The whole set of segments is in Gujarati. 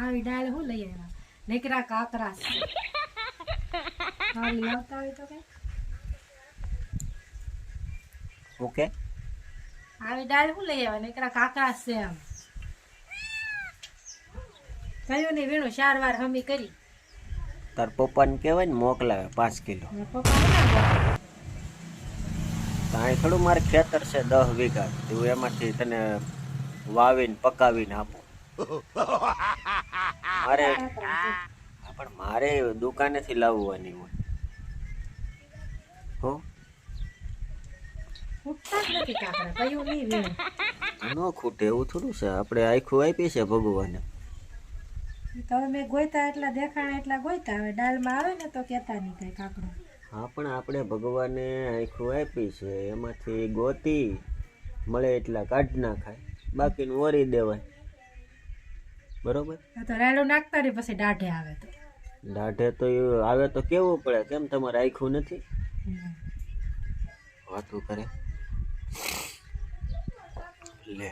આવી ડાળ હું લઈ આવ્યા નીકરા કાકરા હા લઈ આવતા હોય તો કઈ ઓકે આવી ડાળ હું લઈ આવ્યા નીકરા કાકરા છે એમ કયું નહીં વીણું 4 વાર હમી કરી તાર પપ્પાને કહેવાય ને મોકલાવે 5 કિલો કાંઈ થોડું મારે ખેતર છે 10 વીઘા તું એમાંથી તને વાવીને પકાવીને આપું મારે પણ મારે દુકાનેથી લાવવાની હોય હો ખૂટતા જ નથી કાકરા કયું નહીં વીણું ન ખૂટે એવું થોડું છે આપણે આખું આપી છે ભગવાને તો મેં ગોઈતા એટલા દેખાણા એટલા ગોઈતા હવે દાળમાં આવે ને તો કહેતા નહીં કઈ કાકડો હા પણ આપણે ભગવાને આખું આપી છે એમાંથી ગોતી મળે એટલા કાઢ નાખાય બાકીનું વરી દેવાય બરોબર તો રાડું નાખતા રહી પછી દાઢે આવે તો દાઢે તો આવે તો કેવું પડે કેમ તમારે આખું નથી વાતું કરે લે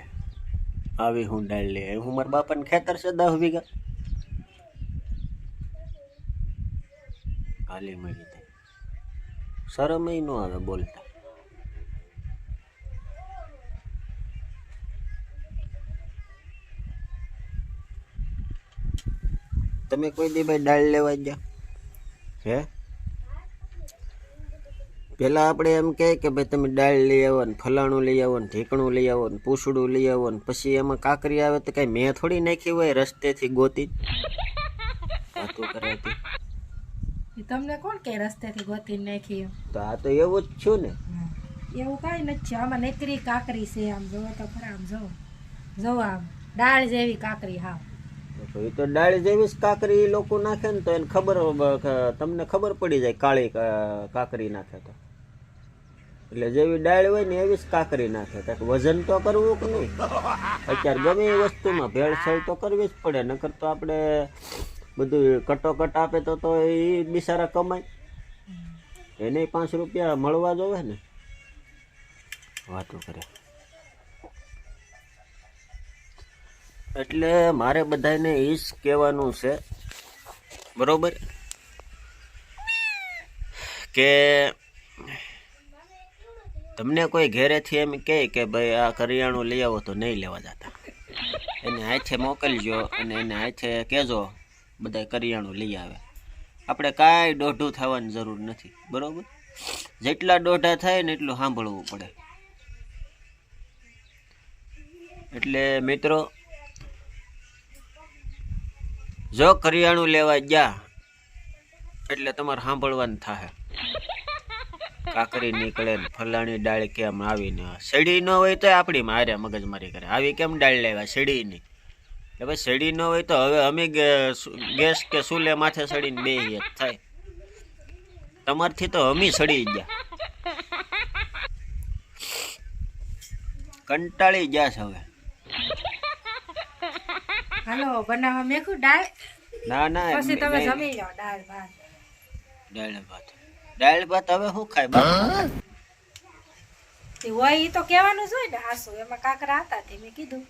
આવી હું ડાળ લે હું મારા બાપાને ખેતર છે 10 વીઘા કાલી મળી દે શરમ ય ન આવે બોલતા તમે કોઈ દી ભાઈ ડાળ લેવા જા હે પેલા આપણે એમ કહે કે ભાઈ તમે ડાળ લઈ આવો ને ફલાણું લઈ આવો ને ઢીકણું લઈ આવો ને પૂછડું લઈ આવો ને પછી એમાં કાકરી આવે તો કઈ મેં થોડી નાખી હોય રસ્તેથી ગોતી વાતું કરે હતી તમને કોણ કે રસ્તેથી ગોતીને નાખી તો આ તો એવું જ છું ને એવું કાંઈ નથી છે આમાં નેકરી કાકરી છે આમ જોવો તો ખરા આમ જો આમ દાળ જેવી કાકરી હા એ તો ડાળ જેવી જ કાકરી લોકો નાખે ને તો એને ખબર તમને ખબર પડી જાય કાળી કાકરી નાખે તો એટલે જેવી ડાળ હોય ને એવી જ કાકરી નાખે તો વજન તો કરવું કે નહીં અત્યારે ગમે એ વસ્તુમાં ભેળસેળ તો કરવી જ પડે નકર તો આપણે બધું કટોકટ આપે તો એ બિચારા કમાય એને 5 રૂપિયા મળવા જોવે ને વાતો કરે એટલે મારે બધાને એ જ કહેવાનું છે બરોબર કે તમને કોઈ ઘેરેથી એમ કહે કે ભાઈ આ કરિયાણું લઈ આવો તો નહીં લેવા જતા એને હાથે મોકલજો અને એને હાથે કહેજો બધા કરિયાણું લઈ આવે આપણે કાંઈ દોઢું થવાની જરૂર નથી બરોબર જેટલા દોઢા થાય ને એટલું સાંભળવું પડે એટલે મિત્રો જો કરિયાણું લેવા ગયા એટલે તમારે સાંભળવાનું થાય કાકરી નીકળે ને ફલાણી ડાળ કેમ આવીને શેડી ન હોય તો આપણી મારે મગજમારી કરે આવી કેમ ડાળ લેવા શેડી નહીં એટલે ભાઈ શેડી ન હોય તો હવે અમે ગેસ કે ચૂલે માથે સડીને બે જ થાય તમારથી તો અમે સડી ગયા કંટાળી ગયા છે હવે હાલો બનાવવા મેકું દાળ ના ના પછી તમે જમી જાઓ દાળ ભાત હવે શું ખાય હોય ઈ તો કહેવાનું જ હોય ને હાસુ એમાં કાકરા હતા તે મેં કીધું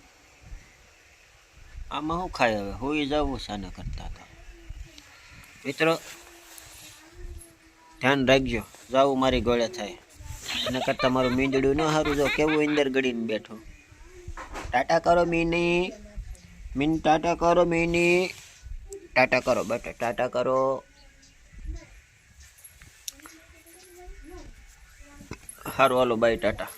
આમાં શું ખાય હવે હોઈ જવું સાના કરતા હતા મિત્રો ધ્યાન રાખજો જાવું મારી ગળે થાય એના કરતાં મારું મીંદડું ન સારું જો કેવું અંદર ગળીને બેઠું ટાટા કરો મીની ટાટા કરો મીની ટાટા કરો બેટા ટાટા કરો સારું હાલો બાય ટાટા